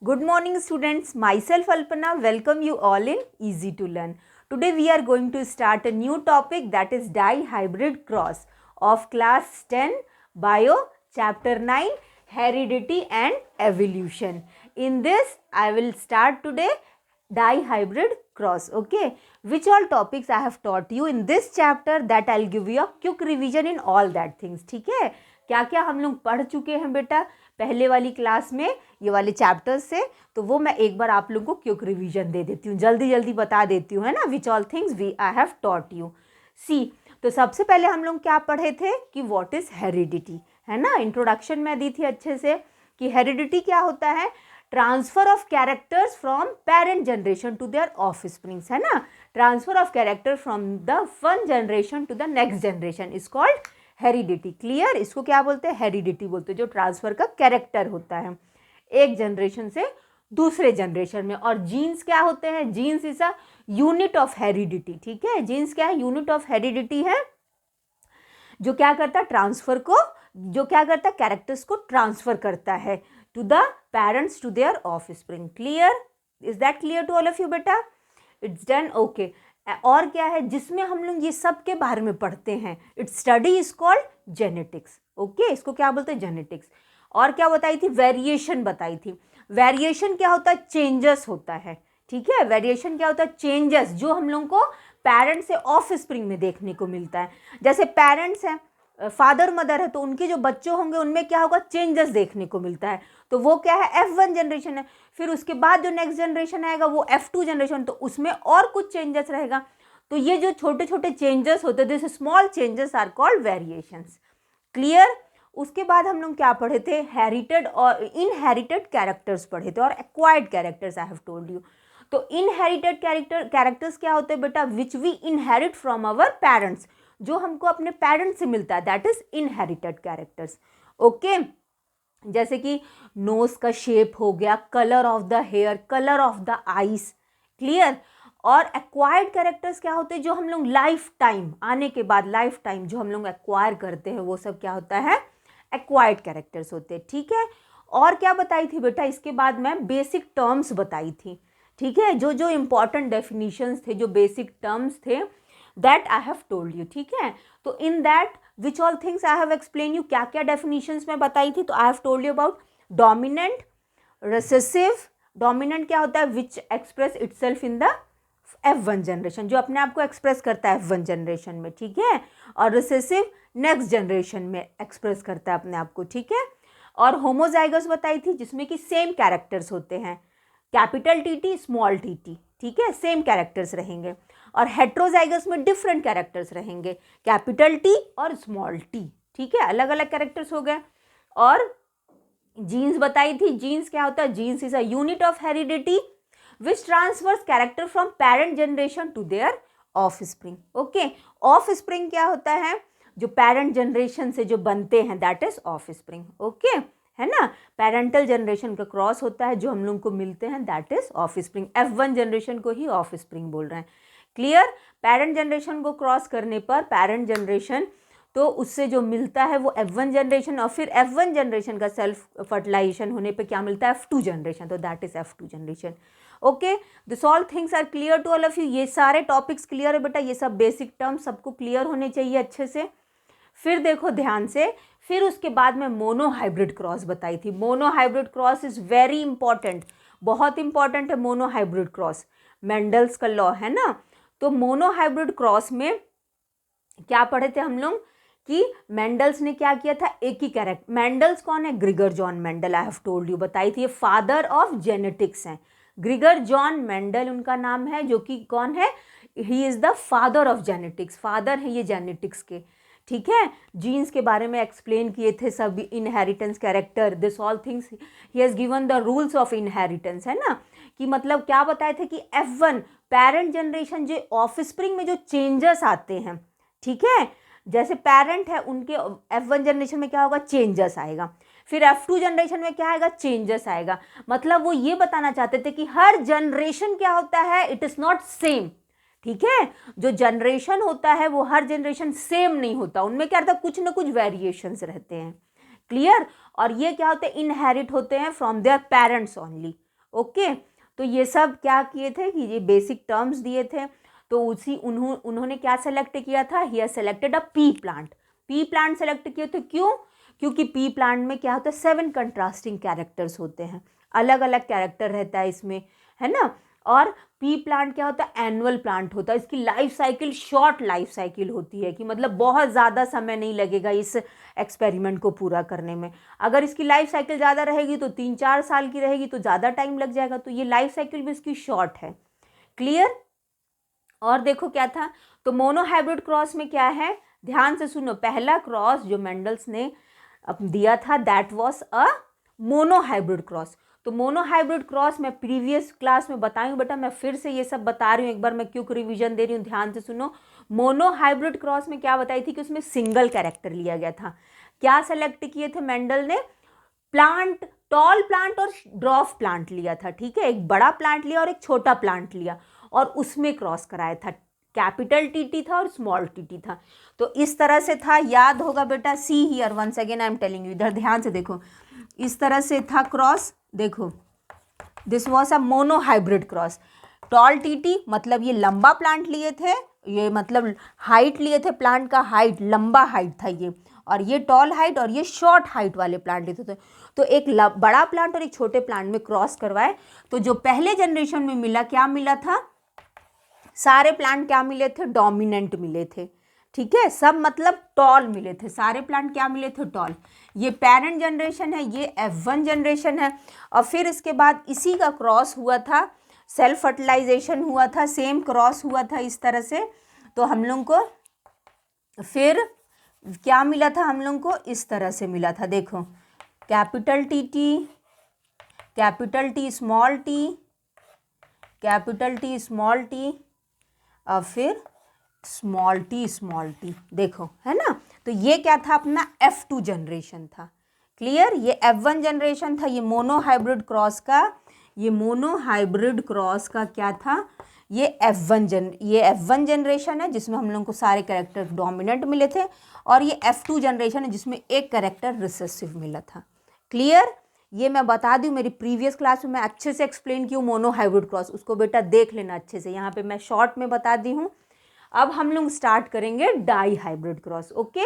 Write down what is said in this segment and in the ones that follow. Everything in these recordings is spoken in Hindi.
Good morning students, myself Alpana welcome you all in Easy to Learn. Today we are going to start a new topic, that is dihybrid cross of class 10 bio chapter 9 heredity and evolution. In this I will start today dihybrid cross. Okay, which all topics I have taught you in this chapter, that I'll give you a quick revision in all that things. ठीक है, क्या क्या हम लोग पढ़ चुके हैं बेटा पहले वाली क्लास में ये वाले चैप्टर्स से, तो वो मैं एक बार आप लोगों को क्विक रिवीजन दे देती हूँ, जल्दी जल्दी बता देती हूँ, है ना, which all things we I have taught you. See, तो सबसे पहले हम लोग क्या पढ़े थे कि व्हाट इज हेरिडिटी, है ना. इंट्रोडक्शन में दी थी अच्छे से कि हेरिडिटी क्या होता है, transfer of characters from parent generation to their offsprings, है ना. Transfer of character from the one generation to the next generation is called heredity. Clear, इसको क्या बोलते हैं, हेरिडिटी बोलते हैं, जो ट्रांसफर का कैरेक्टर होता है एक जनरेशन से दूसरे जनरेशन में. और जीन्स क्या होते हैं, genes is a unit of heredity. ठीक है, जीन्स क्या है, यूनिट ऑफ हेरिडिटी है, जो क्या करता है, ट्रांसफर को, जो क्या करता है, कैरेक्टर्स को ट्रांसफर करता है to the parents to their offspring. Clear, is that clear to all of you बेटा, इट्स डन. ओके, और क्या है जिसमें हम लोग ये सब के बारे में पढ़ते हैं, it's study is called genetics. Okay, इसको क्या बोलते हैं, जेनेटिक्स. और क्या बताई थी, वेरिएशन बताई थी. वेरिएशन क्या होता है, चेंजेस होता है. ठीक है, वेरिएशन क्या होता है, चेंजेस, जो हम लोग को पेरेंट्स से ऑफस्प्रिंग में देखने को मिलता है. जैसे पेरेंट्स हैं, फादर मदर है, तो उनके जो बच्चे होंगे उनमें क्या होगा, चेंजेस देखने को मिलता है. तो वो क्या है, F1 जनरेशन है. फिर उसके बाद जो नेक्स्ट जनरेशन आएगा वो F2 जनरेशन, तो उसमें और कुछ चेंजेस रहेगा. तो ये जो छोटे छोटे चेंजेस होते हैं, this small changes are called variations. Clear. उसके बाद हम लोग क्या पढ़े थे, हेरिटेड और इनहेरिटेड कैरेक्टर्स पढ़े थे, और acquired characters I have told you. तो इनहेरिटेड कैरेक्टर्स क्या होते हैं बेटा, which we inherit from our parents, जो हमको अपने पेरेंट्स से मिलता है, that is inherited characters. Okay, जैसे कि नोज का शेप हो गया, colour of the hair, colour of the eyes. Clear. और एक्वायर्ड कैरेक्टर्स क्या होते हैं, जो हम लोग लाइफ टाइम आने के बाद, लाइफ टाइम जो हम लोग एक्वायर करते हैं, वो सब क्या होता है, एक्वायर्ड कैरेक्टर्स होते हैं. ठीक है. और क्या बताई थी बेटा, इसके बाद मैं बेसिक टर्म्स बताई थी. ठीक है, जो जो इंपॉर्टेंट डेफिनेशंस थे, जो बेसिक टर्म्स थे, that I have told you. ठीक है, तो in that which all things I have explain you, क्या क्या डेफिनेशंस में बताई थी. तो आई have told you about dominant, recessive. Dominant क्या होता है, which express itself in the F1 generation, जो अपने आप को एक्सप्रेस करता है F1 जनरेशन में. ठीक है. और रिसेसिव नेक्स्ट जनरेशन में एक्सप्रेस करता है अपने आप को. ठीक है. और होमोजाइगस बताई थी, जिसमें कि सेम कैरेक्टर्स होते हैं, कैपिटल टी, स्मॉल टी. ठीक है, सेम कैरेक्टर्स रहेंगे. और हेट्रोजाइगस में डिफरेंट कैरेक्टर्स रहेंगे, कैपिटल टी और स्मॉल टी. ठीक है, अलग अलग कैरेक्टर्स हो गए. और जीन्स बताई थी, जीन्स क्या होता है, genes is a unit of heredity which transfers character from parent generation to their offspring. Okay, offspring क्या होता है, जो parent generation से जो बनते हैं, that is offspring. Okay, है ना, parental generation का क्रॉस होता है, जो हम लोग को मिलते हैं, that is offspring. F1 generation को ही offspring बोल रहे हैं. क्लियर. पेरेंट जनरेशन को क्रॉस करने पर पेरेंट जनरेशन, तो उससे जो मिलता है वो F1 जनरेशन, और फिर F1 जनरेशन का सेल्फ फर्टिलाइजेशन होने पे क्या मिलता है, F2 जनरेशन, तो that is F2 generation. Okay, this all things are clear to all of you. ये सारे टॉपिक्स क्लियर है बेटा, ये सब बेसिक टर्म्स सबको क्लियर होने चाहिए अच्छे से. फिर देखो ध्यान से, फिर उसके बाद में मोनोहाइब्रिड क्रॉस बताई थी. Monohybrid cross is very important, बहुत इंपॉर्टेंट है मोनोहाइब्रिड क्रॉस. मेंडल्स का लॉ है ना. तो मोनोहाइब्रिड क्रॉस में क्या पढ़े थे हम लोग, कि मेंडल्स ने क्या किया था, एक ही कैरेक्टर. मेंडल्स कौन है, Gregor John Mendel, I have told you, बताई थी, ये फादर ऑफ जेनेटिक्स हैं. ग्रिगर जॉन मेंडल उनका नाम है, जो कि कौन है, he is the father of genetics, father है ये जेनेटिक्स के. ठीक है, जीन्स के बारे में एक्सप्लेन किए थे सब, inheritance, character, this all things he has given the rules of inheritance, है ना. कि मतलब क्या बताए थे कि F1 पेरेंट जनरेशन, जो ऑफस्प्रिंग में जो चेंजेस आते हैं, ठीक है, जैसे पेरेंट है उनके F1 जनरेशन में क्या होगा, चेंजेस आएगा. फिर F2 जनरेशन में क्या आएगा, चेंजेस आएगा. मतलब वो ये बताना चाहते थे कि हर जनरेशन क्या होता है, इट इज नॉट सेम. ठीक है, जो जनरेशन होता है वो हर जनरेशन सेम नहीं होता, उनमें क्या रहता है, कुछ ना कुछ वेरिएशंस रहते हैं. क्लियर. और ये क्या होते हैं, इनहेरिट होते हैं from their parents only. Okay, तो ये सब क्या किए थे कि ये बेसिक टर्म्स दिए थे, तो उसी उन्होंने क्या सेलेक्ट किया था, he has selected a P plant. P plant select किए थे, क्यों? क्योंकि पी प्लांट में क्या होता है, 7 कंट्रास्टिंग कैरेक्टर्स होते हैं, अलग अलग कैरेक्टर रहता है इसमें, है ना। और पी प्लांट क्या होता है, एनुअल प्लांट होता है, इसकी life cycle short life cycle होती है, कि मतलब बहुत ज़्यादा समय नहीं लगेगा इस एक्सपेरिमेंट को पूरा करने में। अगर इसकी लाइफ साइकिल ज़्यादा रहेगी तो 3-4 साल की रहेगी, तो ज़्यादा टाइम लग जाएगा, तो ये लाइफ साइकिल भी इसकी शॉर्ट है। क्लियर? और देखो क्या था, तो मोनोहाइब्रिड क्रॉस में क्या है, ध्यान से सुनो, पहला क्रॉस जो मेंडल्स ने दिया था that was a monohybrid cross. तो मोनोहाइब्रिड क्रॉस मैं प्रीवियस क्लास में बताई हूँ बेटा, मैं फिर से ये सब बता रही हूँ, एक बार मैं क्यों रिवीजन दे रही हूँ, ध्यान से सुनो। मोनोहाइब्रिड क्रॉस में क्या बताई थी कि उसमें सिंगल कैरेक्टर लिया गया था। क्या सेलेक्ट किए थे मेंडल ने, प्लांट, टॉल प्लांट और ड्वार्फ प्लांट लिया था, ठीक है, एक बड़ा प्लांट लिया और एक छोटा प्लांट लिया और उसमें क्रॉस कराया था। कैपिटल टीटी था और स्मॉल टीटी था, तो इस तरह से था, याद होगा बेटा। See here once again I am telling you, इधर ध्यान से देखो, इस तरह से था क्रॉस, देखो this was a monohybrid cross. Tall TT मतलब ये लंबा प्लांट लिए थे, ये मतलब हाइट लिए थे, प्लांट का हाइट, लंबा हाइट था ये, और ये टॉल हाइट और ये शॉर्ट हाइट वाले प्लांट लेते थे। तो एक बड़ा प्लांट और एक छोटे प्लांट में क्रॉस करवाए, तो जो पहले जनरेशन में मिला, क्या मिला था, सारे प्लांट क्या मिले थे, डोमिनेंट मिले थे, ठीक है, सब मतलब टॉल मिले थे, सारे प्लांट क्या मिले थे, टॉल। ये पेरेंट जनरेशन है, ये F1 जनरेशन है, और फिर इसके बाद इसी का क्रॉस हुआ था, सेल्फ फर्टिलाइजेशन हुआ था, सेम क्रॉस हुआ था इस तरह से। तो हम लोग को फिर क्या मिला था, हम लोग को इस तरह से मिला था, देखो capital T, capital T small T, capital T small T, और फिर स्मॉल टी, देखो, है ना। तो ये क्या था, अपना F2 जनरेशन था। क्लियर? ये F1 जनरेशन था, ये मोनोहाइब्रिड क्रॉस का, ये मोनोहाइब्रिड क्रॉस का क्या था, ये F1 जनरेशन है जिसमें हम लोग को सारे कैरेक्टर डोमिनेंट मिले थे, और ये F2 जनरेशन है जिसमें एक कैरेक्टर रिसेसिव मिला था। क्लियर? ये मैं बता दूं, मेरी प्रीवियस क्लास में मैं अच्छे से एक्सप्लेन की हूँ मोनोहाइब्रिड क्रॉस, उसको बेटा देख लेना अच्छे से, यहाँ पे मैं शॉर्ट में बता दी हूँ। अब हम लोग स्टार्ट करेंगे डाई हाइब्रिड क्रॉस। ओके,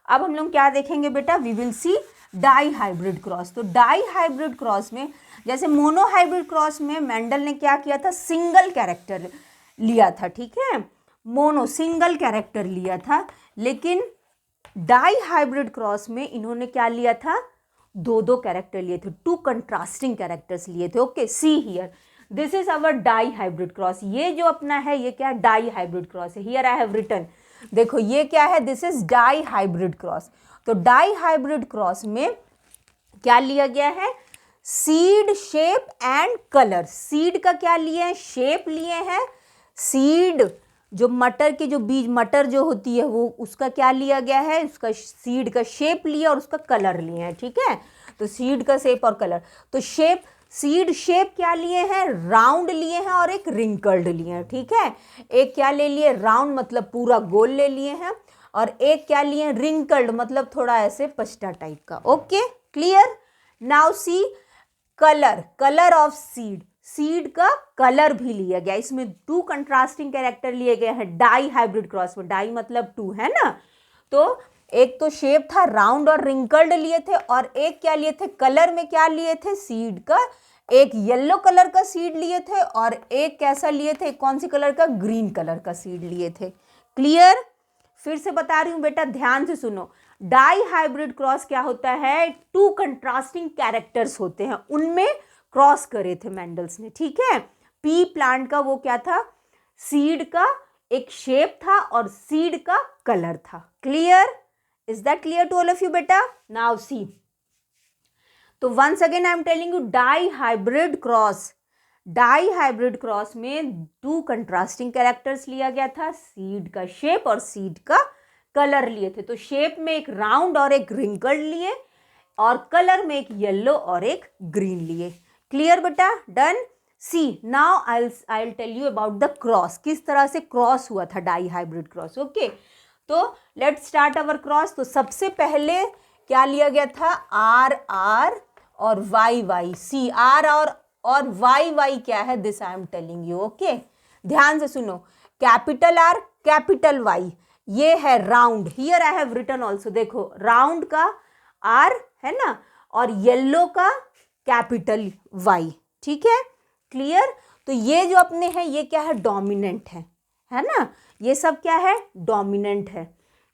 अब हम लोग क्या देखेंगे बेटा, we will see dihybrid cross. तो डाई हाइब्रिड क्रॉस में, जैसे मोनोहाइब्रिड क्रॉस में मेंडल ने क्या किया था, सिंगल कैरेक्टर लिया था, ठीक है, मोनो सिंगल कैरेक्टर लिया था, लेकिन डाई हाइब्रिड क्रॉस में इन्होंने क्या लिया था, 2 कैरेक्टर लिए थे, 2 कंट्रास्टिंग कैरेक्टर्स लिए थे। Okay, see here, this is our dihybrid cross. ये जो अपना है, ये क्या, डाई हाइब्रिड क्रॉस है। हियर आई हैव रिटन, देखो ये क्या है, this is dihybrid cross. तो डाई हाइब्रिड क्रॉस में क्या लिया गया है, seed, shape and colour. Seed का क्या लिए हैं, शेप लिए हैं, सीड जो मटर के जो बीज, मटर जो होती है वो, उसका क्या लिया गया है, उसका सीड का शेप लिया और उसका कलर लिए हैं, ठीक है। तो सीड का शेप और कलर, तो शेप, सीड शेप क्या लिए हैं, राउंड लिए हैं और एक रिंकल्ड लिए हैं, ठीक है। एक क्या ले लिए, राउंड मतलब पूरा गोल ले लिए हैं, और एक क्या लिए, रिंकल्ड मतलब थोड़ा ऐसे पछटा टाइप का। Okay, clear? Now C colour, colour of seed, seed का कलर भी लिया गया, इसमें 2 कंट्रास्टिंग कैरेक्टर लिए गए हैं डाई हाइब्रिड क्रॉस में, डाई मतलब 2, है ना। तो एक तो शेप था राउंड और रिंकल्ड लिए थे, और एक क्या लिए थे, कलर में क्या लिए थे, सीड का, एक येलो कलर का सीड लिए थे और एक कैसा लिए थे, कौन सी कलर का, ग्रीन कलर का सीड लिए थे। क्लियर? फिर से बता रही हूं बेटा, ध्यान से सुनो, डाई हाइब्रिड क्रॉस क्या होता है, 2 कंट्रास्टिंग कैरेक्टर्स होते हैं, उनमें क्रॉस करे थे मेंडल्स ने, ठीक है। पी प्लांट का वो क्या था, सीड का एक शेप था और सीड का कलर था। Clear? Is that clear to all of you बेटा? नाउ सी, तो once again I am telling you, dihybrid cross, dihybrid cross में 2 कंट्रास्टिंग कैरेक्टर्स लिया गया था, सीड का शेप और सीड का कलर लिए थे। तो शेप में एक राउंड और एक रिंकल्ड लिए, और कलर में एक येलो और एक ग्रीन लिए। क्लियर बेटा? Done. See now I will tell you about the cross, किस तरह से क्रॉस हुआ था डाई हाइब्रिड क्रॉस। ओके, तो लेट्स स्टार्ट अवर क्रॉस। तो सबसे पहले क्या लिया गया था, आर आर और वाई वाई, सी, आर और और वाई वाई क्या है, this I am telling you. Okay, ध्यान से सुनो, कैपिटल आर कैपिटल वाई, ये है round, here I have written also, देखो राउंड का आर है ना, और येलो का कैपिटल वाई, ठीक है, क्लियर। तो ये जो अपने हैं ये क्या है, डोमिनेंट है ना, ये सब क्या है, डोमिनेंट है।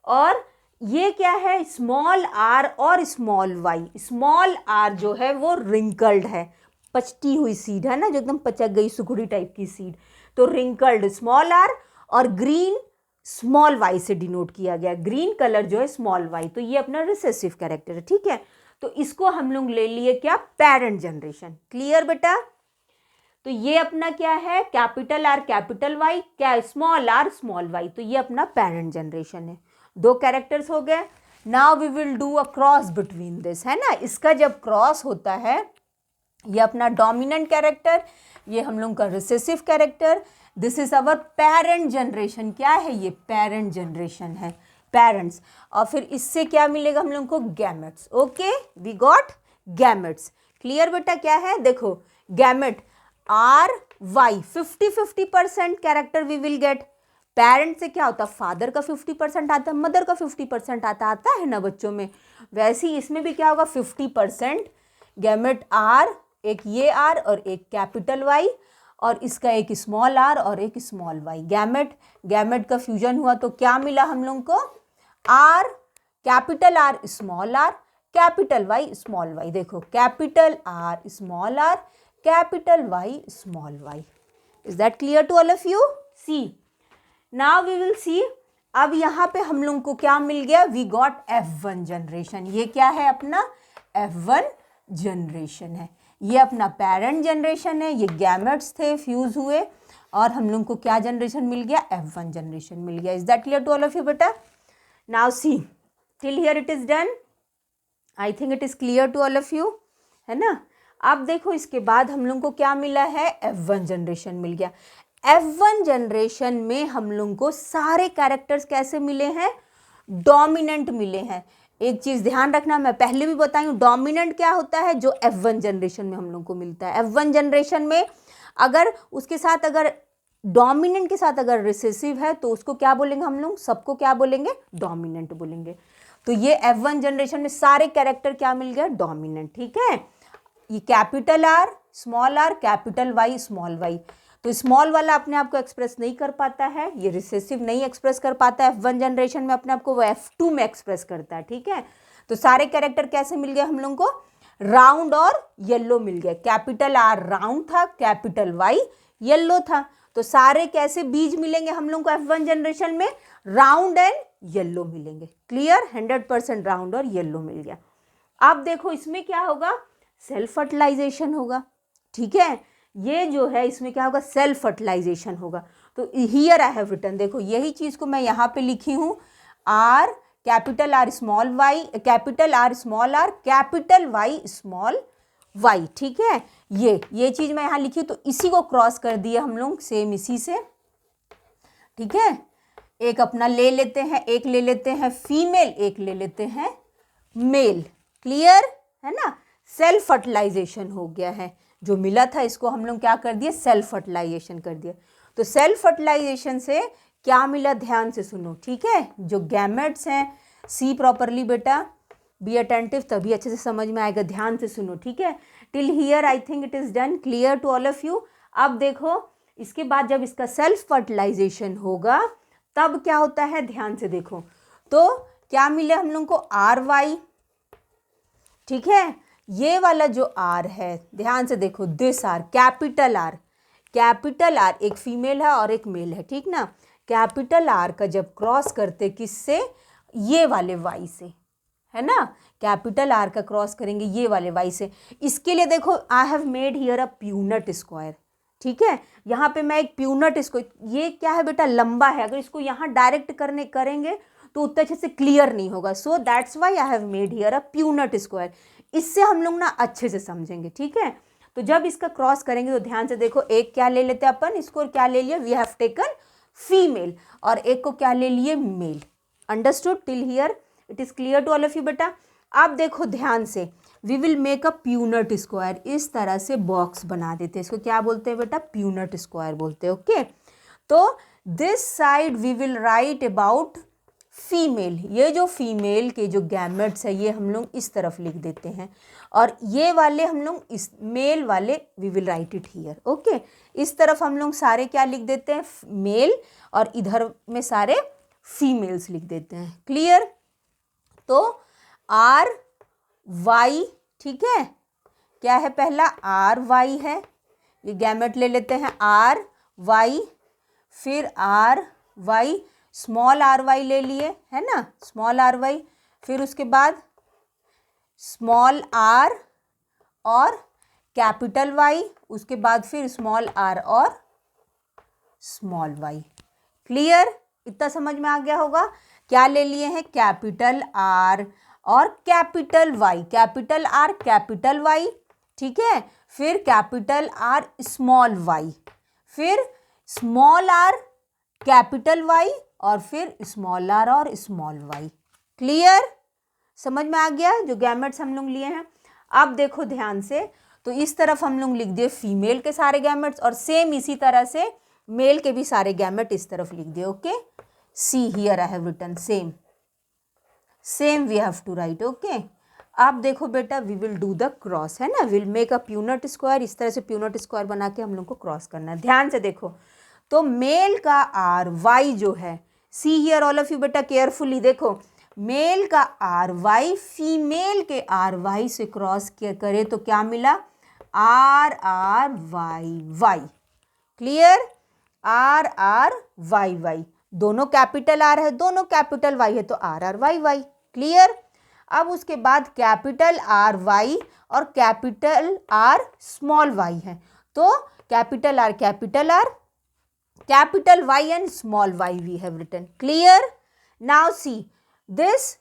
और ये क्या है, स्मॉल आर और स्मॉल वाई। स्मॉल आर जो है वो रिंकल्ड है, पचटी हुई सीड है ना, जो एकदम पचक गई सुखड़ी टाइप की सीड, तो रिंकल्ड स्मॉल आर, और ग्रीन स्मॉल वाई से डिनोट किया गया, ग्रीन कलर जो है स्मॉल वाई, तो ये अपना रिसेसिव कैरेक्टर है, ठीक है। तो इसको हम लोग ले लिए क्या, पेरेंट जनरेशन, क्लियर बेटा। तो ये अपना क्या है, कैपिटल आर कैपिटल वाई, क्या स्मॉल आर स्मॉल वाई, तो ये अपना पेरेंट जनरेशन है। दो कैरेक्टर्स हो गए। Now we will do a cross between this, है ना, इसका जब क्रॉस होता है, ये अपना डोमिनेंट कैरेक्टर, ये हम लोग का recessive character, this is our parent generation, क्या है ये, पेरेंट जनरेशन है, पेरेंट्स। और फिर इससे क्या मिलेगा हम लोग को, gametes. Okay, we got gametes, clear बेटा। क्या है, देखो gamete R Y 50-50% character we will get. Parent से क्या होता है, फादर का 50% आता है, मदर का 50% आता है ना बच्चों में, वैसे ही इसमें भी क्या होगा, 50% गैमेट आर, एक ये आर और एक कैपिटल वाई, और इसका एक स्मॉल आर और एक स्मॉल वाई। गैमेट का फ्यूजन हुआ तो क्या मिला हम लोग को, R capital R small R capital Y small Y. देखो capital R small R capital Y small Y. Is that clear to all of you? See now we will see. अब यहाँ पे हम लोग को क्या मिल गया, वी गॉट F1 जनरेशन। ये क्या है अपना, F1 जनरेशन है, ये अपना पेरेंट जनरेशन है, ये गैमेट्स थे फ्यूज हुए, और हम लोग को क्या जनरेशन मिल गया, F1 जनरेशन मिल गया। Is that clear to all of you बेटा? Now see, till here it is done, I think it is clear to all of you, है ना। अब देखो इसके बाद हम लोग को क्या मिला है, F1 जनरेशन मिल गया। F1 जनरेशन में हम लोग को सारे कैरेक्टर्स कैसे मिले हैं, डोमिनेंट मिले हैं। एक चीज ध्यान रखना, मैं पहले भी बताई हूँ, डोमिनेंट क्या होता है, जो F1 जनरेशन में हम लोग को मिलता है। F1 जनरेशन में अगर उसके साथ, अगर डोमिनेंट के साथ अगर रिसेसिव है तो उसको क्या बोलेंगे हम लोग, सबको क्या बोलेंगे, डोमिनेंट बोलेंगे। तो ये F1 जनरेशन में सारे कैरेक्टर क्या मिल गया, डोमिनेंट, ठीक है। ये capital R small R capital Y small Y, तो स्मॉल वाला अपने आप को एक्सप्रेस नहीं कर पाता है, ये रिसेसिव नहीं एक्सप्रेस कर पाता है F1 जनरेशन में अपने आप को, वो F2 में एक्सप्रेस करता है, ठीक है। तो सारे कैरेक्टर कैसे मिल गए हम लोग को, राउंड और येलो मिल गया। कैपिटल आर राउंड था, कैपिटल वाई येलो था, तो सारे कैसे बीज मिलेंगे हम लोग को F1 जनरेशन में, राउंड एंड येलो मिलेंगे। क्लियर, 100% राउंड और येलो मिल गया। अब देखो इसमें क्या होगा, सेल्फ फर्टिलाइजेशन होगा, ठीक है। ये जो है इसमें क्या होगा, सेल्फ फर्टिलाइजेशन होगा। तो हियर आई हैव रिटन, देखो यही चीज को मैं यहाँ पे लिखी हूँ, R capital R small Y capital R small R capital Y small Y, ठीक है। ये चीज मैं यहाँ लिखी, तो इसी को क्रॉस कर दिया हम लोग सेम इसी से, ठीक है। एक अपना ले लेते हैं, एक ले लेते हैं फीमेल, एक ले लेते हैं मेल, क्लियर है ना। सेल्फ फर्टिलाइजेशन हो गया है, जो मिला था इसको हम लोग क्या कर दिए, सेल्फ फर्टिलाइजेशन कर दिया। तो सेल्फ फर्टिलाइजेशन से क्या मिला, ध्यान से सुनो, ठीक है। जो गैमेट्स हैं, सी प्रॉपरली बेटा, बी अटेंटिव, तभी अच्छे से समझ में आएगा, ध्यान से सुनो, ठीक है। Till here I think it is done, clear to all of you. अब देखो इसके बाद जब इसका सेल्फ फर्टिलाइजेशन होगा तब क्या होता है, ध्यान से देखो, तो क्या मिले हम लोग को, आर वाई, ठीक है। ये वाला जो आर है, ध्यान से देखो, दिस आर कैपिटल आर एक फीमेल है और एक मेल है, ठीक ना। कैपिटल आर का जब क्रॉस करते किससे, ये वाले वाई से, है ना। कैपिटल आर का क्रॉस करेंगे ये वाले वाई से। इसके लिए देखो I have made here a Punnett square, ठीक है। यहाँ पे मैं एक प्यूनट स्क्वायर, ये क्या है बेटा, लंबा है, अगर इसको यहाँ डायरेक्ट करेंगे तो उतने अच्छे से क्लियर नहीं होगा, so that's why I have made here a Punnett square. इससे हम लोग ना अच्छे से समझेंगे, ठीक है। तो जब इसका क्रॉस करेंगे तो ध्यान से देखो, एक क्या ले लेते हैं अपन, इसको क्या ले लिया, वी हैव टेकन फीमेल, और एक को क्या ले लिए, male. Understood till here, it is clear to all of you बेटा। अब देखो ध्यान से, we will make a Punnett square, इस तरह से बॉक्स बना देते हैं। इसको क्या बोलते हैं बेटा? प्यूनट स्क्वायर बोलते हैं। ओके, तो this side we will write about female, ये जो फीमेल के जो गैमेट्स है ये हम लोग इस तरफ लिख देते हैं, और ये वाले हम लोग इस मेल वाले we will write it here. Okay, इस तरफ हम लोग सारे क्या लिख देते हैं? मेल, और इधर में सारे फीमेल्स लिख देते हैं। क्लियर? तो आर वाई, ठीक है, क्या है? पहला आर वाई है, ये गैमेट ले लेते हैं आर वाई, फिर R Y, small R Y ले लिए, है ना, स्मॉल आर वाई, फिर उसके बाद स्मॉल आर और कैपिटल वाई, उसके बाद फिर स्मॉल आर और स्मॉल वाई। क्लियर? इतना समझ में आ गया होगा। क्या ले लिए हैं? कैपिटल आर और capital Y, capital R capital Y, ठीक है, फिर कैपिटल आर स्मॉल वाई, फिर स्मॉल आर कैपिटल वाई, और फिर स्मॉल आर और स्मॉल वाई। क्लियर? समझ में आ गया जो गैमेट्स हम लोग लिए हैं। अब देखो ध्यान से, तो इस तरफ हम लोग लिख दिए फीमेल के सारे गैमेट्स, और सेम इसी तरह से मेल के भी सारे गैमेट इस तरफ लिख दिए। Okay, see here I have written same we have to write. Okay, अब देखो बेटा, we will do the cross, है ना, will make a Punnett square, इस तरह से प्यूनट स्क्वायर बना के हम लोग को क्रॉस करना है। ध्यान से देखो, तो मेल का आर वाई जो है, see here all of you बेटा केयरफुली देखो, मेल का आर वाई फीमेल के आर वाई से क्रॉस करे तो क्या मिला? R R Y Y. Clear? R R Y Y, दोनों कैपिटल आर है, दोनों कैपिटल वाई है, तो R R Y Y. Clear? अब उसके बाद कैपिटल आर वाई और कैपिटल आर स्मॉल वाई है, तो capital R capital Y and small Y we have written. Clear? Now see this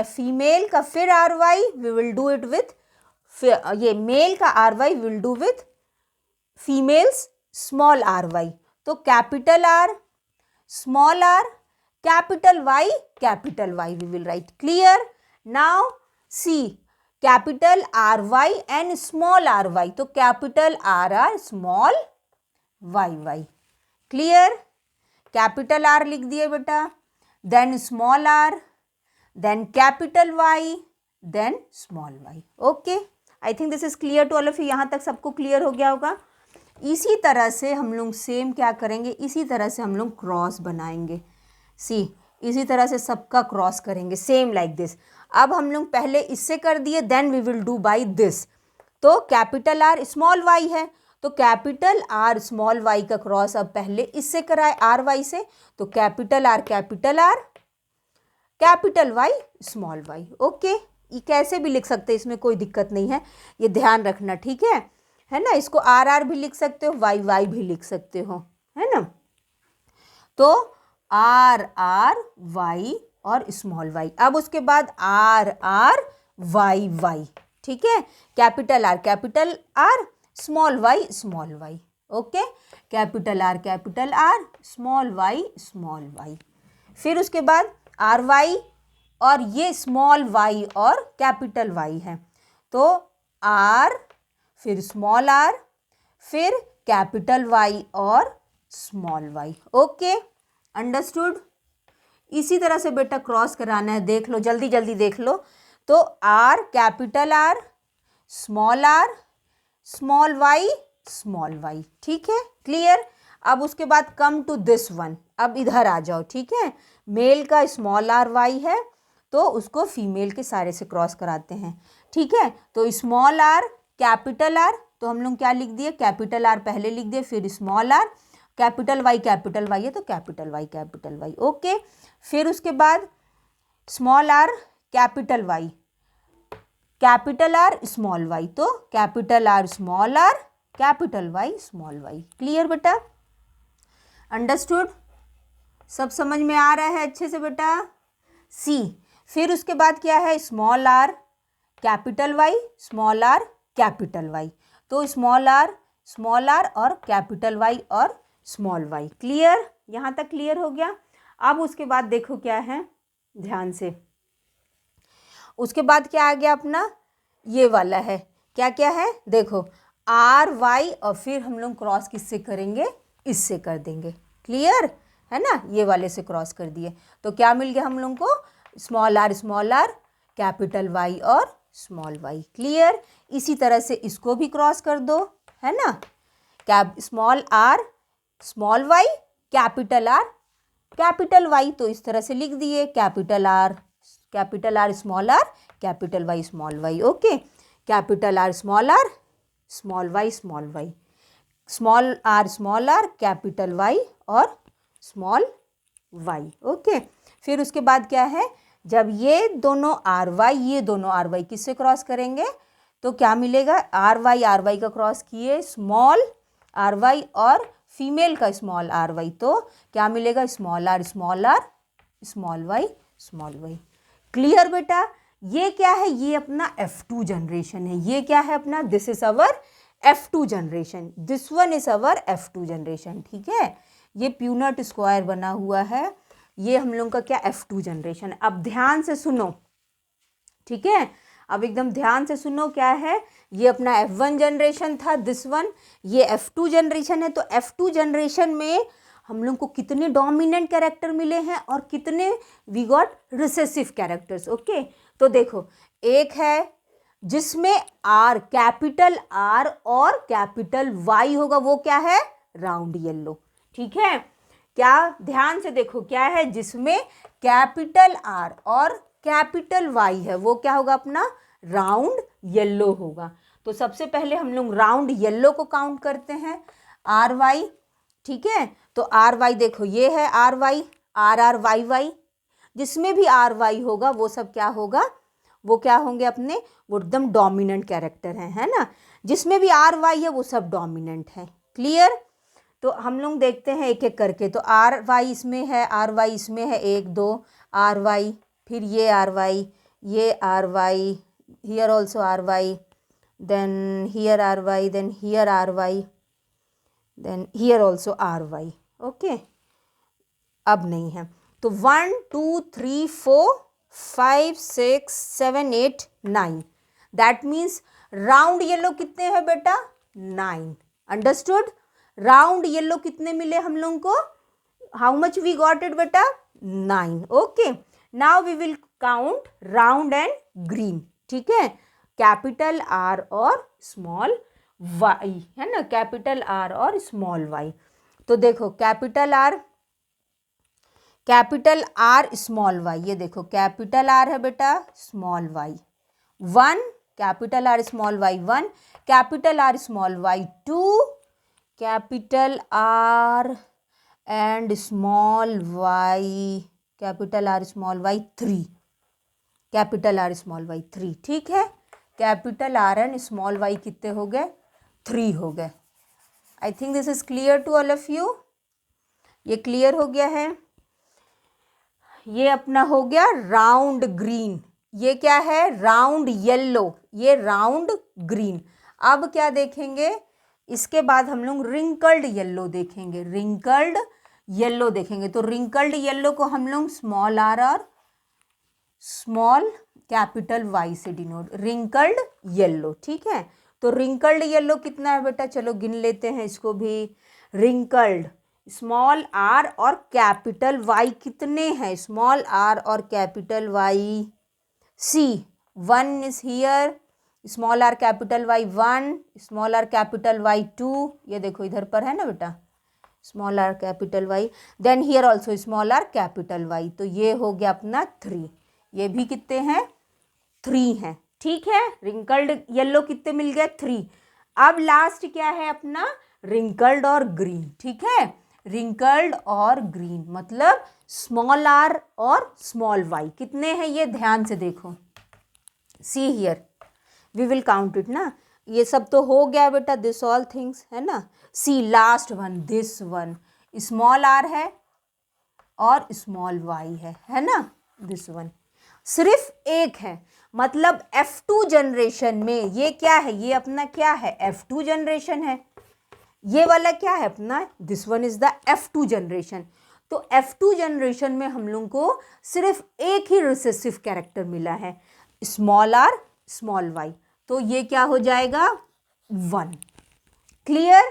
female का फिर R Y we will do it with, ये मेल का R Y will do with females small R Y, तो capital R small R capital Y we will write. Clear? Now see capital R Y and small R Y, तो capital R R small Y Y. Clear? Capital R लिख दिए बेटा, then small R, then capital Y, then small Y. Okay, I think this is clear to all of you. यहाँ तक सबको क्लियर हो गया होगा। इसी तरह से हम लोग सेम क्या करेंगे, इसी तरह से हम लोग क्रॉस बनाएंगे। सी इसी तरह से सबका क्रॉस करेंगे सेम लाइक दिस। अब हम लोग पहले इससे कर दिए, then we will do by this. तो कैपिटल आर स्मॉल वाई है, तो कैपिटल आर स्मॉल वाई का क्रॉस अब पहले इससे कराए आर वाई से, तो capital R capital Y small Y. Okay, ये कैसे भी लिख सकते हैं, इसमें कोई दिक्कत नहीं है, ये ध्यान रखना, ठीक है ना। इसको आर आर भी लिख सकते हो, वाई वाई भी लिख सकते हो, है ना। तो आर आर वाई और स्मॉल वाई, अब उसके बाद आर आर वाई वाई, ठीक है, capital R small Y. Okay, capital R small Y, फिर उसके बाद आर वाई और ये स्मॉल वाई और कैपिटल वाई है, तो आर फिर स्मॉल आर फिर कैपिटल वाई और स्मॉल वाई। Okay, understood. इसी तरह से बेटा क्रॉस कराना है, देख लो जल्दी जल्दी देख लो। तो R capital R small Y, ठीक है, क्लियर। अब उसके बाद कम टू दिस वन, अब इधर आ जाओ, ठीक है। मेल का स्मॉल आर वाई है, तो उसको फीमेल के सारे से क्रॉस कराते हैं, ठीक है। तो स्मॉल आर कैपिटल आर, तो हम लोग क्या लिख दिए, कैपिटल आर पहले लिख दिए, फिर स्मॉल आर, कैपिटल वाई है तो कैपिटल वाई। ओके, फिर उसके बाद small R capital Y, capital R small Y, तो capital R small R capital Y small Y. Clear बेटा, अंडरस्टूड, सब समझ में आ रहा है अच्छे से बेटा। सी फिर उसके बाद क्या है, small R capital Y capital Y, तो स्मॉल आर और कैपिटल वाई और स्मॉल वाई। क्लियर, यहाँ तक क्लियर हो गया। अब उसके बाद देखो क्या है, ध्यान से, उसके बाद क्या आ गया अपना ये वाला है, क्या क्या है देखो, आर वाई, और फिर हम लोग क्रॉस किससे करेंगे, इससे कर देंगे। क्लियर है ना, ये वाले से क्रॉस कर दिए तो क्या मिल गया हम लोग को, स्मॉल आर कैपिटल वाई और स्मॉल वाई। क्लियर। इसी तरह से इसको भी क्रॉस कर दो, है ना, cap small R small Y capital Y, तो इस तरह से लिख दिए capital R small R capital Y small Y. Okay, capital R small Y small R capital Y और स्मॉल वाई। ओके, फिर उसके बाद क्या है, जब ये दोनों आर वाई किससे क्रॉस करेंगे तो क्या मिलेगा, आर वाई का क्रॉस किए स्मॉल आर वाई और फीमेल का स्मॉल आर वाई, तो क्या मिलेगा, small R small Y. Clear बेटा। ये क्या है, ये अपना F2 जनरेशन है। ये क्या है अपना, this is our F2 generation, this one is our F2 generation. ठीक है, ये प्यूनट स्क्वायर बना हुआ है, ये हम लोग का क्या F2 जनरेशन है। अब ध्यान से सुनो, ठीक है, अब एकदम ध्यान से सुनो, क्या है, ये अपना F1 जनरेशन था, दिस वन, ये F2 जनरेशन है। तो F2 जनरेशन में हम लोग को कितने डोमिनेंट कैरेक्टर मिले हैं और कितने we got recessive characters. Okay, तो देखो, एक है जिसमें आर कैपिटल आर और कैपिटल वाई होगा, वो क्या है, राउंड येलो। ठीक है, क्या, ध्यान से देखो, क्या है, जिसमें कैपिटल आर और कैपिटल वाई है, वो क्या होगा अपना, राउंड येलो होगा। तो सबसे पहले हम लोग राउंड येलो को काउंट करते हैं, आर वाई। ठीक है, तो आर वाई देखो, ये है आर वाई, आर वाई, जिसमें भी आर वाई होगा वो सब क्या होगा, वो क्या होंगे अपने, वो एकदम डोमिनेंट कैरेक्टर है ना, जिसमें भी आर वाई है वो सब डोमिनेंट है। क्लियर। तो हम लोग देखते हैं एक एक करके, तो आर वाई इसमें है, एक दो आर वाई, फिर ये R Y, here also R Y, then here R Y, then here R Y, then here also R Y. Okay, अब नहीं है, तो 1 2 3 4 5 6 7 8 9, दैट मीन्स राउंड येलो कितने हैं बेटा, 9। अंडरस्टूड। राउंड येलो कितने मिले हम लोगों को, how much we got it बेटा, 9। Okay, now we will count round and green. ठीक है, कैपिटल आर और स्मॉल वाई, है ना, कैपिटल आर और स्मॉल वाई। तो देखो, कैपिटल आर स्मॉल वाई, ये देखो कैपिटल आर है बेटा, small Y 1, capital R small Y 1, capital R small Y 2, capital R and small Y, capital R small Y 3, capital R small Y 3। ठीक है, capital R and small Y कितने हो गए, 3 हो गए। I think this is clear to all of you. ये क्लियर हो गया है। ये अपना हो गया राउंड ग्रीन, ये क्या है, राउंड येलो, ये राउंड ग्रीन। अब क्या देखेंगे, इसके बाद हम लोग रिंकल्ड येलो देखेंगे, तो रिंकल्ड येलो को हम लोग स्मॉल आर और स्मॉल कैपिटल वाई से डिनोट, रिंकल्ड येलो। ठीक है, तो रिंकल्ड येलो कितना है बेटा, चलो गिन लेते हैं इसको भी। रिंकल्ड स्मॉल आर और कैपिटल वाई कितने हैं, स्मॉल आर और capital Y, see 1 is here, small R capital Y 1, small R capital Y 2, ये देखो इधर पर है ना बेटा, small R capital Y, then here also small R capital Y, तो ये हो गया अपना 3। ये भी कितने हैं, 3 हैं। ठीक है, रिंकल्ड येलो कितने मिल गए, 3। अब लास्ट क्या है अपना, रिंकल्ड और ग्रीन। ठीक है, रिंकल्ड और ग्रीन मतलब स्मॉल आर और स्मॉल वाई कितने हैं, ये ध्यान से देखो, see here, we will count it ना, ये सब तो हो गया बेटा, दिस ऑल थिंग्स है ना। See last one, this one, small R है और स्मॉल वाई है ना, दिस वन सिर्फ एक है, मतलब F2 जनरेशन में ये क्या है, ये अपना क्या है, F2 जनरेशन है। ये वाला क्या है अपना, this one is the F2 generation. तो F2 जनरेशन में हम लोग को सिर्फ एक ही रिसेसिव कैरेक्टर मिला है, स्मॉल आर स्मॉल वाई। तो ये क्या हो जाएगा 1। क्लियर।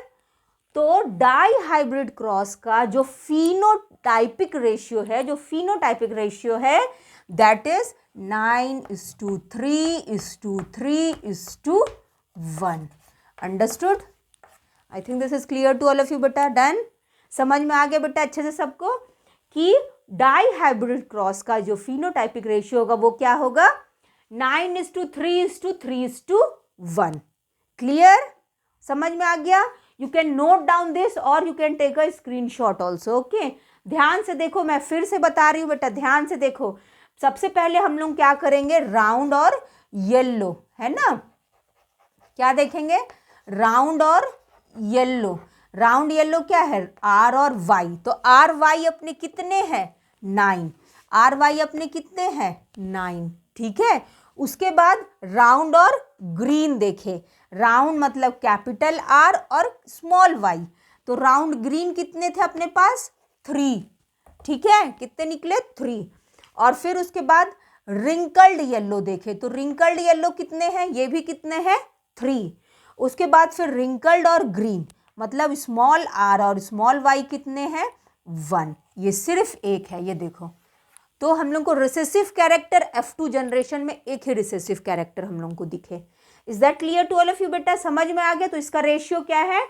तो डाई हाइब्रिड क्रॉस का जो फिनोटाइपिक रेशियो है that is 9:3:3:1। Understood? I think this is clear to all of you बेटा। डन? समझ में आ गया बेटा अच्छे से सबको कि डाई हाइब्रिड क्रॉस का जो फिनोटाइपिक रेशियो होगा वो क्या होगा 9:3:3:1। क्लियर? समझ में आ गया? You can note down this और you can take a screenshot also. Okay, ध्यान से देखो, मैं फिर से बता रही हूँ बेटा, ध्यान से देखो। सबसे पहले हम लोग क्या करेंगे, राउंड और येलो, है ना? क्या देखेंगे? राउंड और येलो। राउंड येलो क्या है? आर और वाई। तो आर वाई अपने कितने हैं? 9। आर वाई अपने कितने हैं? 9। ठीक है। उसके बाद राउंड और ग्रीन देखे। राउंड मतलब कैपिटल आर और स्मॉल वाई। तो राउंड ग्रीन कितने थे अपने पास? 3। ठीक है, कितने निकले? 3। और फिर उसके बाद रिंकल्ड येलो देखे। तो रिंकल्ड येलो कितने हैं? ये भी कितने हैं? 3। उसके बाद फिर रिंकल्ड और ग्रीन मतलब स्मॉल आर और स्मॉल वाई कितने हैं? 1। ये सिर्फ एक है, ये देखो। तो हम लोग को रिसेसिव कैरेक्टर F2 जनरेशन में एक ही रिसेसिव कैरेक्टर हम लोग को दिखे। Is that clear to all of you बेटा? समझ में आ गया? तो इसका रेशियो क्या है?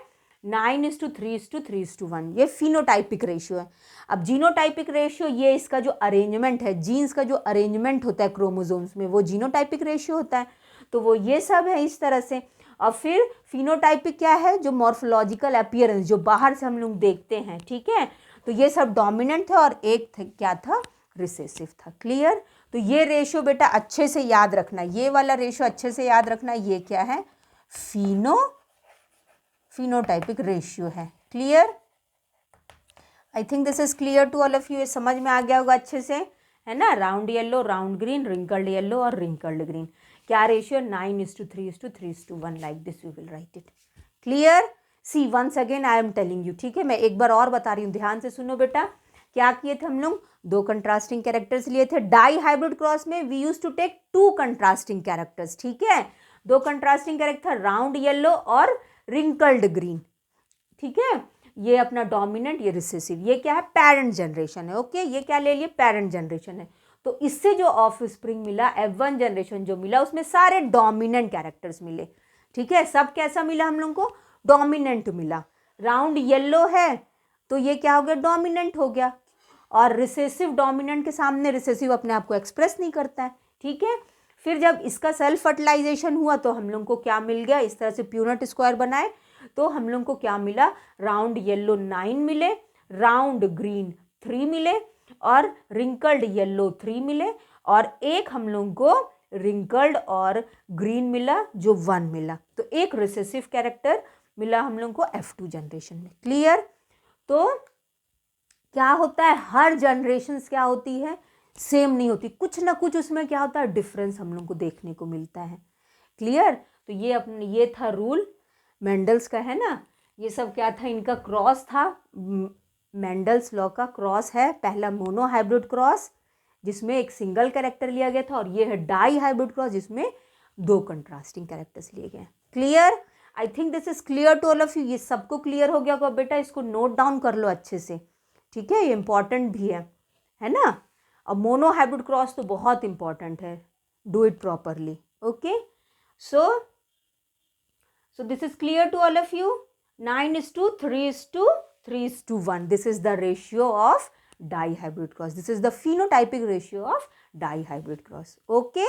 9:3:3:1। ये फिनोटाइपिक रेशियो है। अब जीनोटाइपिक रेशियो, ये इसका जो अरेंजमेंट है, जीन्स का जो अरेंजमेंट होता है क्रोमोसोम्स में, वो जीनोटाइपिक रेशियो होता है। तो वो ये सब है इस तरह से। और फिर फिनोटाइपिक क्या है? जो मॉर्फोलॉजिकल अपीयरेंस, जो बाहर से हम लोग देखते हैं। ठीक है, तो ये सब डोमिनेंट था और एक क्या था? रिसेसिव था। क्लियर? तो ये रेशियो बेटा अच्छे से याद रखना, ये वाला रेशियो अच्छे से याद रखना। ये क्या है? फिनोटाइपिक रेशियो है। Clear? I think this is clear to all of you. ये समझ में आ गया होगा अच्छे से, है ना? Round yellow, round green, wrinkled yellow और रिंकल्ड ग्रीन। क्या ratio? 9:3:3:1। Like this we will write it. Clear? See once again I am telling you. ठीक है, मैं एक बार और बता रही हूँ, ध्यान से सुनो बेटा। क्या किए थे हम लोग? 2 कंट्रास्टिंग कैरेक्टर्स लिए थे। डाई हाइब्रिड क्रॉस में we use to take 2 contrasting characters. ठीक है, 2 कंट्रास्टिंग कैरेक्टर, राउंड येलो और रिंकल्ड ग्रीन। ठीक है, ये अपना डोमिनेंट, ये रिसेसिव। ये क्या है? पेरेंट जनरेशन है। ओके, ये क्या ले लिए? पेरेंट जनरेशन है। तो इससे जो ऑफ स्प्रिंग मिला, F1 जनरेशन जो मिला, उसमें सारे डोमिनेंट कैरेक्टर्स मिले। ठीक है, सब कैसा मिला हम लोग को? डोमिनेंट मिला। राउंड येलो है तो ये क्या हो गया? डोमिनेंट हो गया। और रिसेसिव डोमिनेंट के सामने रिसेसिव अपने आप को एक्सप्रेस नहीं करता है। ठीक है, फिर जब इसका सेल्फ फर्टिलाइजेशन हुआ तो हम लोग को क्या मिल गया? इस तरह से प्यूनेट स्क्वायर बनाए तो हम लोग को क्या मिला? राउंड येलो 9 मिले, राउंड ग्रीन 3 मिले और रिंकल्ड येलो 3 मिले, और एक हम लोग को रिंकल्ड और ग्रीन मिला जो 1 मिला। तो एक रिसेसिव कैरेक्टर मिला हम लोग को F2 जनरेशन में। क्लियर? तो क्या होता है, हर जनरेशन क्या होती है? सेम नहीं होती, कुछ ना कुछ उसमें क्या होता है? डिफरेंस हम लोग को देखने को मिलता है। क्लियर? तो ये अपने, ये था रूल मेंडल्स का, है ना? ये सब क्या था? इनका क्रॉस था, मेंडल्स लॉ का क्रॉस है। पहला मोनो हाइब्रिड क्रॉस जिसमें एक सिंगल कैरेक्टर लिया गया था, और ये है डाई हाइब्रिड क्रॉस जिसमें 2 कंट्रास्टिंग कैरेक्टर्स लिए गए। Clear? I think this is clear to all of you. ये सबको क्लियर हो गया होगा बेटा, इसको नोट डाउन कर लो अच्छे से। ठीक है, ये इंपॉर्टेंट भी है ना? अब मोनो हाइब्रिड क्रॉस तो बहुत इंपॉर्टेंट है, do it properly. Okay, so this is clear to all of you. 9:3:3:1. This is the ratio of dihybrid cross. This is the phenotypic ratio of dihybrid cross. Okay,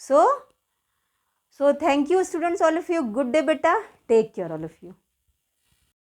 so thank you students, all of you. Good day beta, take care all of you.